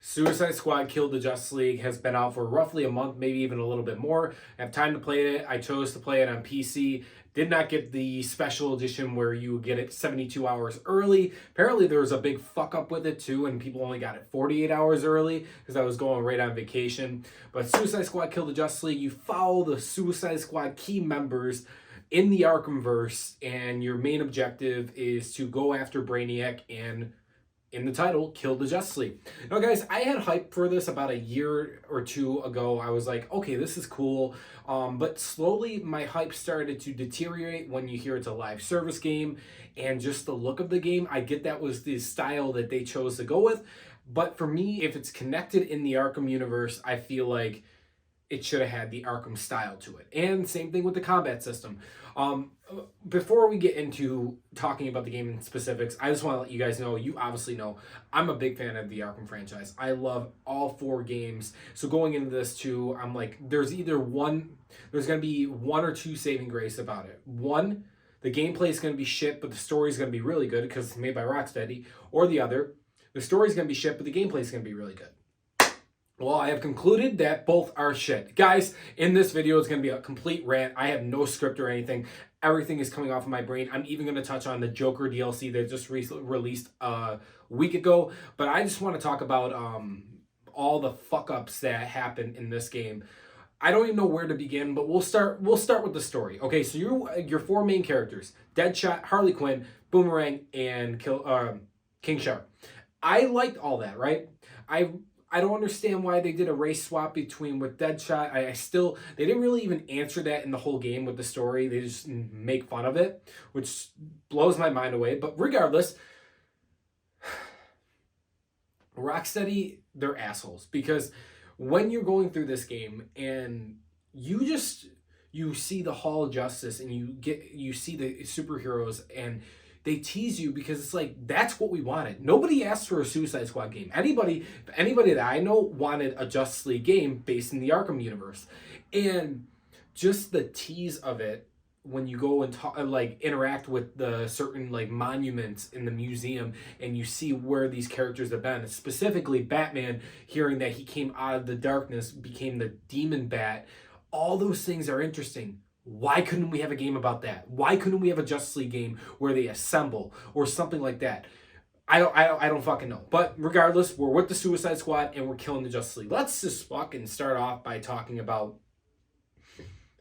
Suicide Squad Killed the Justice League has been out for roughly a month, maybe even a little bit more. I have time to play it. I chose to play it on PC. Did not get the special edition where you get it 72 hours early. Apparently there was a big fuck up with it too, and people only got it 48 hours early because I was going right on vacation. But Suicide Squad Killed the Justice League, you follow the Suicide Squad key members in the Arkhamverse, and your main objective is to go after Brainiac and, in the title, kill the Justice League. Now, guys, I had hype for this about a year or two ago. I was like, okay, this is cool. But slowly, my hype started to deteriorate when you hear it's a live service game. And just the look of the game, I get that was the style that they chose to go with. But for me, if it's connected in the Arkham universe, I feel like it should have had the Arkham style to it. And same thing with the combat system. Before we get into talking about the game in specifics, I just want to let you guys know, you obviously know, I'm a big fan of the Arkham franchise. I love all 4 games. So going into this too, I'm like, there's going to be 1 or 2 saving grace about it. 1, the gameplay is going to be shit, but the story is going to be really good because it's made by Rocksteady. Or the other, the story is going to be shit, but the gameplay is going to be really good. Well, I have concluded that both are shit. Guys, in this video, it's going to be a complete rant. I have no script or anything. Everything is coming off of my brain. I'm even going to touch on the Joker DLC that just released a week ago. But I just want to talk about all the fuck-ups that happened in this game. I don't even know where to begin, but we'll start with the story. Okay, so your 4 main characters, Deadshot, Harley Quinn, Boomerang, and King Shark. I liked all that, right? I don't understand why they did a race swap between with Deadshot. They didn't really even answer that in the whole game with the story. They just make fun of it, which blows my mind away. But regardless, Rocksteady, they're assholes. Because when you're going through this game and you see the Hall of Justice and you see the superheroes and they tease you because it's like, that's what we wanted. Nobody asked for a Suicide Squad game. Anybody that I know wanted a Justice League game based in the Arkham universe. And just the tease of it when you go and interact with the certain monuments in the museum and you see where these characters have been, specifically Batman, hearing that he came out of the darkness, became the Demon Bat. All those things are interesting. Why couldn't we have a game about that? Why couldn't we have a Justice League game where they assemble or something like that? I don't fucking know. But regardless, we're with the Suicide Squad and we're killing the Justice League. Let's just fucking start off by talking about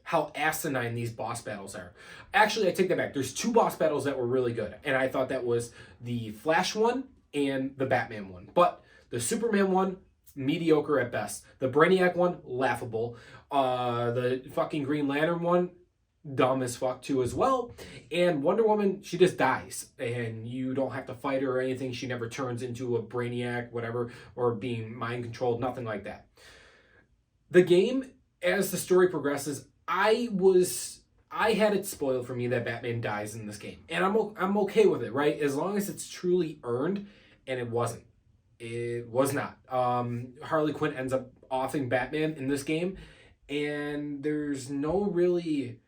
how asinine these boss battles are. Actually, I take that back. There's 2 boss battles that were really good. And I thought that was the Flash one and the Batman one. But the Superman one, mediocre at best. The Brainiac one, laughable. The fucking Green Lantern one, dumb as fuck too as well. And Wonder Woman, she just dies. And you don't have to fight her or anything. She never turns into a Brainiac, whatever, or being mind controlled, nothing like that. The game, as the story progresses, I had it spoiled for me that Batman dies in this game. And I'm okay with it, right? As long as it's truly earned, and it wasn't. It was not. Harley Quinn ends up offing Batman in this game, and there's no really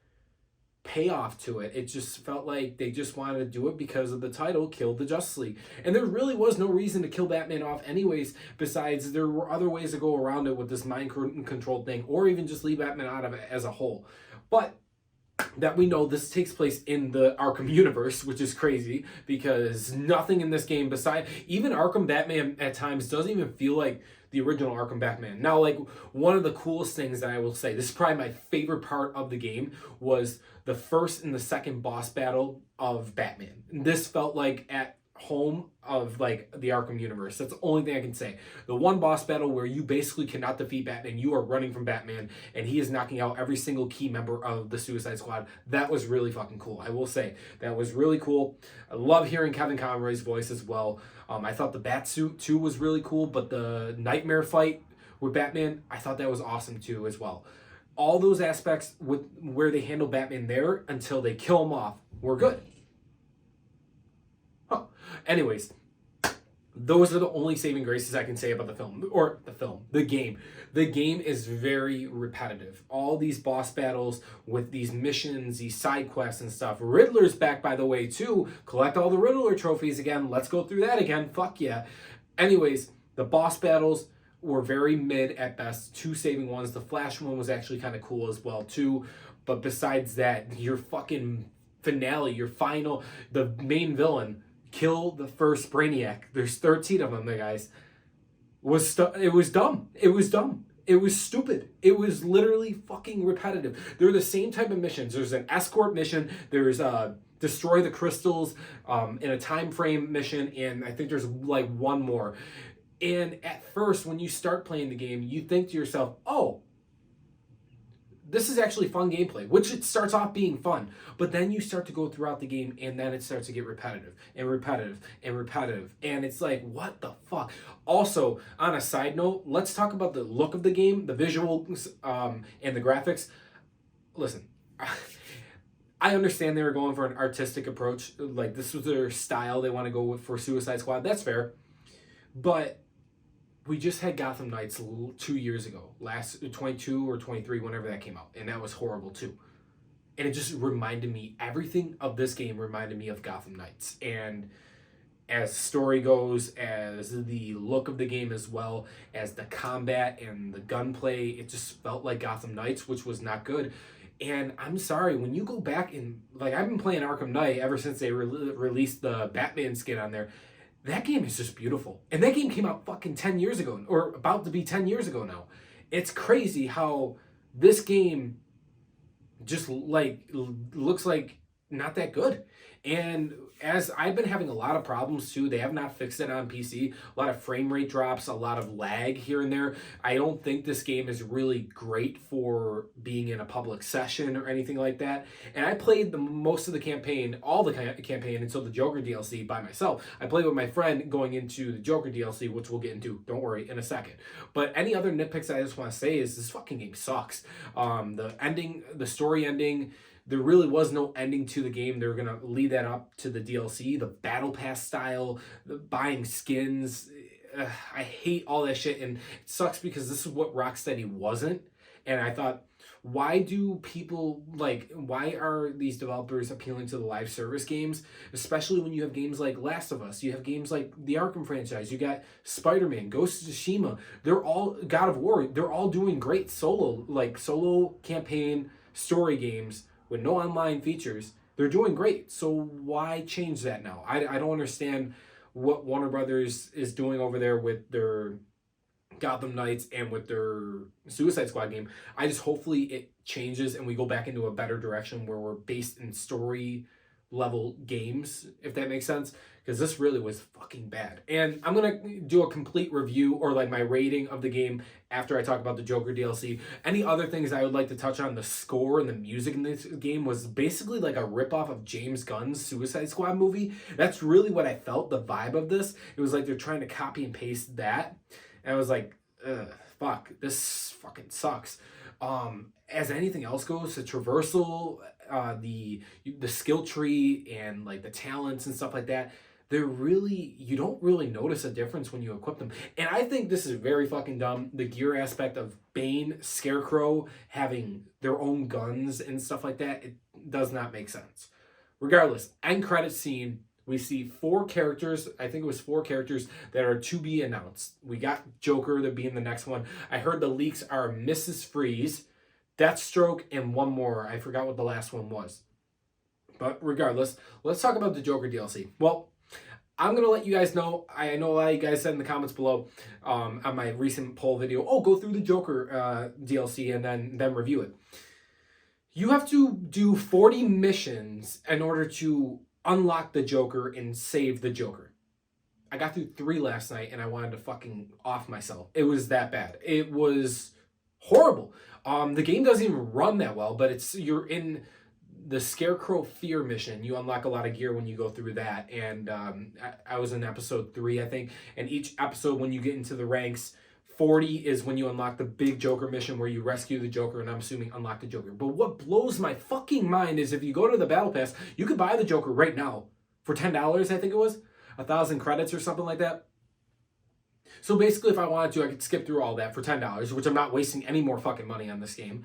payoff to it. It just felt like they just wanted to do it because of the title, Kill the Justice League. And there really was no reason to kill Batman off anyways, besides there were other ways to go around it with this mind control thing, or even just leave Batman out of it as a whole. But that we know this takes place in the Arkham universe, which is crazy because nothing in this game beside even Arkham Batman at times doesn't even feel like the original Arkham Batman. Now, one of the coolest things that I will say, this is probably my favorite part of the game, was the first and the second boss battle of Batman. This felt like at home of the Arkham universe. That's the only thing I can say. The one boss battle where you basically cannot defeat Batman, you are running from Batman and he is knocking out every single key member of the Suicide Squad. That was really fucking cool. I will say that was really cool. I love hearing Kevin Conroy's voice as well. I thought the Batsuit too was really cool, but the Nightmare fight with Batman, I thought that was awesome too as well. All those aspects with where they handle Batman there until they kill him off were good. Anyways, those are the only saving graces I can say about the game. The game is very repetitive. All these boss battles with these missions, these side quests and stuff. Riddler's back, by the way, too. Collect all the Riddler trophies again. Let's go through that again. Fuck yeah. Anyways, The boss battles were very mid at best. Two saving ones. The Flash one was actually kind of cool as well too. But besides that, your fucking finale, your final, the main villain, kill the first Brainiac. There's 13 of them, guys. It was dumb. It was dumb. It was stupid. It was literally fucking repetitive. They're the same type of missions. There's an escort mission. There's destroy the crystals in a time frame mission, and I think there's like one more. And at first, when you start playing the game, you think to yourself, oh, this is actually fun gameplay, which it starts off being fun. But then you start to go throughout the game, and then it starts to get repetitive and repetitive and repetitive. And it's like, what the fuck? Also, on a side note, let's talk about the look of the game, the visuals, and the graphics. Listen, I understand they were going for an artistic approach. Like, this was their style. They want to go with for Suicide Squad. That's fair. But we just had Gotham Knights 2 years ago, last 22 or 23, whenever that came out, and that was horrible too. And it just reminded me, everything of this game reminded me of Gotham Knights. And as story goes, as the look of the game as well, as the combat and the gunplay, it just felt like Gotham Knights, which was not good. And I'm sorry, when you go back and, like, I've been playing Arkham Knight ever since they released the Batman skin on there. That game is just beautiful. And that game came out fucking 10 years ago, or about to be 10 years ago now. It's crazy how this game just like looks like not that good. And as I've been having a lot of problems too, they have not fixed it on PC. A lot of frame rate drops, a lot of lag here and there. I don't think this game is really great for being in a public session or anything like that. And I played most of the campaign, all the campaign until the Joker DLC by myself. I played with my friend going into the Joker DLC, which we'll get into, don't worry, in a second. But any other nitpicks I just want to say is this fucking game sucks. The ending, the story ending, there really was no ending to the game. They were going to lead that up to the DLC, the battle pass style, the buying skins. I hate all that shit, and it sucks because this is what Rocksteady wasn't. And I thought, why are these developers appealing to the live service games, especially when you have games like Last of Us, you have games like the Arkham franchise, you got Spider-Man, Ghost of Tsushima, they're all, God of War, they're all doing great solo campaign story games with no online features. They're doing great. So why change that now? I don't understand what Warner Brothers is doing over there with their Gotham Knights and with their Suicide Squad game. I just hopefully it changes and we go back into a better direction where we're based in story level games, if that makes sense, because this really was fucking bad. And I'm gonna do a complete review or like my rating of the game after I talk about the Joker DLC. Any other things I would like to touch on, the score and the music in this game was basically like a ripoff of James Gunn's Suicide Squad movie. That's really what I felt, the vibe of this. It was like they're trying to copy and paste that. And I was like, ugh, fuck, this fucking sucks. As anything else goes, the traversal, the skill tree and like the talents and stuff like that, you don't really notice a difference when you equip them. And I think this is very fucking dumb. The gear aspect of Bane, Scarecrow having their own guns and stuff like that, it does not make sense. Regardless, end credit scene, we see 4 characters, I think it was 4 characters that are to be announced. We got Joker, that being the next one. I heard the leaks are Mrs. Freeze, Deathstroke, and one more. I forgot what the last one was. But regardless, let's talk about the Joker DLC. Well, I'm going to let you guys know. I know a lot of you guys said in the comments below on my recent poll video, oh, go through the Joker DLC and then review it. You have to do 40 missions in order to unlock the Joker and save the Joker. I got through 3 last night and I wanted to fucking off myself. It was that bad. It was horrible. The game doesn't even run that well, but you're in the Scarecrow Fear mission. You unlock a lot of gear when you go through that. And I was in episode 3, I think. And each episode, when you get into the ranks, 40 is when you unlock the big Joker mission where you rescue the Joker, and I'm assuming unlock the Joker. But what blows my fucking mind is if you go to the Battle Pass, you could buy the Joker right now for $10, I think it was. 1,000 credits or something like that. So basically, if I wanted to, I could skip through all that for $10, which I'm not wasting any more fucking money on this game.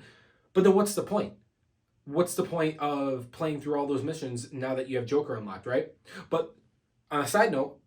But then what's the point? What's the point of playing through all those missions now that you have Joker unlocked, right? But on a side note,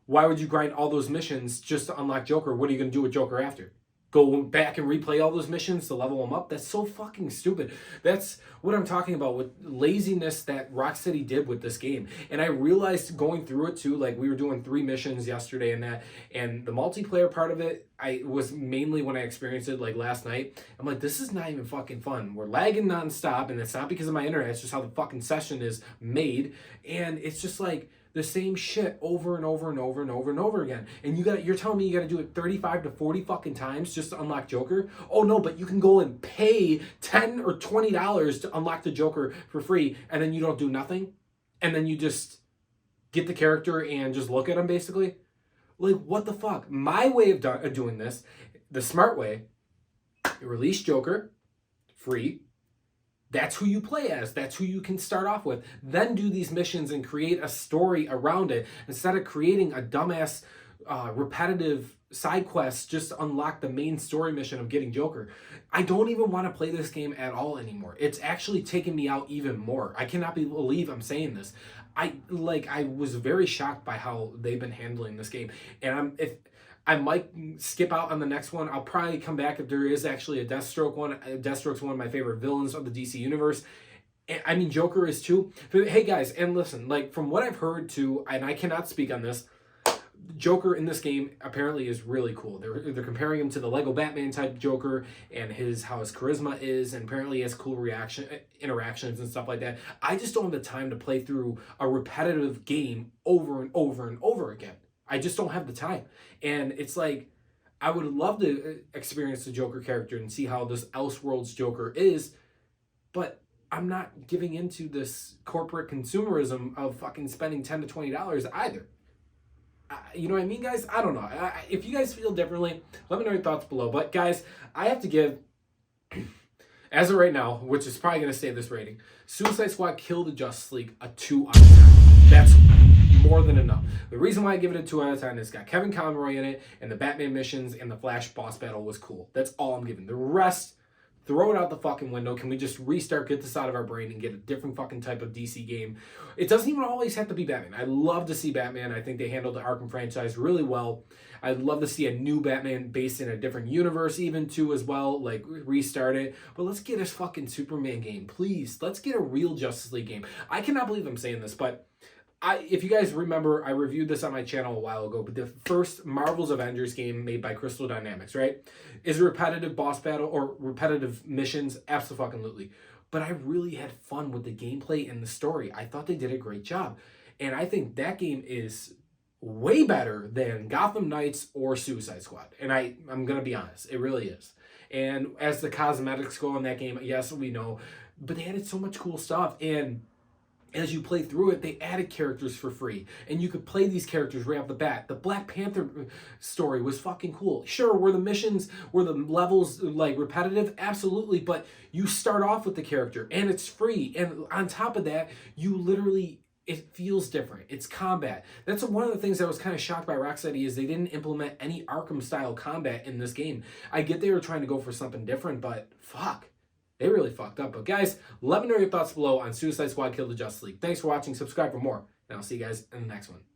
Why would you grind all those missions just to unlock Joker? What are you going to do with Joker after? Go back and replay all those missions to level them up? That's so fucking stupid. That's what I'm talking about with laziness that Rocksteady did with this game. And I realized going through it too, like we were doing 3 missions yesterday and the multiplayer part of it, I was mainly when I experienced it like last night. I'm like, this is not even fucking fun. We're lagging nonstop, and it's not because of my internet, it's just how the fucking session is made. And it's just like the same shit over and over and over and over and over again. And you're telling me you gotta do it 35 to 40 fucking times just to unlock Joker? Oh no, but you can go and pay $10 or $20 to unlock the Joker for free, and then you don't do nothing? And then you just get the character and just look at him basically? Like, what the fuck? My way of doing this, the smart way, you release Joker, free. That's who you play as. That's who you can start off with. Then do these missions and create a story around it instead of creating a dumbass, repetitive side quest just to unlock the main story mission of getting Joker. I don't even want to play this game at all anymore. It's actually taken me out even more. I cannot believe I'm saying this. I was very shocked by how they've been handling this game. And if I might skip out on the next one. I'll probably come back if there is actually a Deathstroke one. Deathstroke's one of my favorite villains of the DC universe. I mean, Joker is too. But hey, guys, and listen, like from what I've heard too, and I cannot speak on this, Joker in this game apparently is really cool. They're comparing him to the Lego Batman type Joker and how his charisma is, and apparently he has cool interactions and stuff like that. I just don't have the time to play through a repetitive game over and over and over again. I just don't have the time. And it's like, I would love to experience the Joker character and see how this Elseworlds Joker is, but I'm not giving into this corporate consumerism of fucking spending $10 to $20 either. You know what I mean, guys? I don't know. If you guys feel differently, let me know your thoughts below. But guys, I have to give, as of right now, which is probably going to stay this rating, Suicide Squad Kill the Justice League a 2 out of 10. That's more than enough. The reason why I give it a 2 out of 10 is it's got Kevin Conroy in it, and the Batman missions and the Flash boss battle was cool. That's all I'm giving. The rest, throw it out the fucking window. Can we just restart, get this out of our brain, and get a different fucking type of DC game? It doesn't even always have to be Batman. I love to see Batman. I think they handled the Arkham franchise really well. I'd love to see a new Batman based in a different universe even too as well, like restart it. But let's get a fucking Superman game, please. Let's get a real Justice League game. I cannot believe I'm saying this, but if you guys remember, I reviewed this on my channel a while ago, but the first Marvel's Avengers game made by Crystal Dynamics, right? Is a repetitive boss battle or repetitive missions? Absolutely. But I really had fun with the gameplay and the story. I thought they did a great job. And I think that game is way better than Gotham Knights or Suicide Squad. And I'm going to be honest, it really is. And as the cosmetics go in that game, yes, we know, but they added so much cool stuff. And as you play through it, they added characters for free. And you could play these characters right off the bat. The Black Panther story was fucking cool. Sure, were the levels like repetitive? Absolutely. But you start off with the character and it's free. And on top of that, it feels different. It's combat. That's one of the things I was kind of shocked by Rocksteady is they didn't implement any Arkham style combat in this game. I get they were trying to go for something different, but fuck. They really fucked up. But guys, let me know your thoughts below on Suicide Squad Kill the Justice League. Thanks for watching. Subscribe for more. And I'll see you guys in the next one.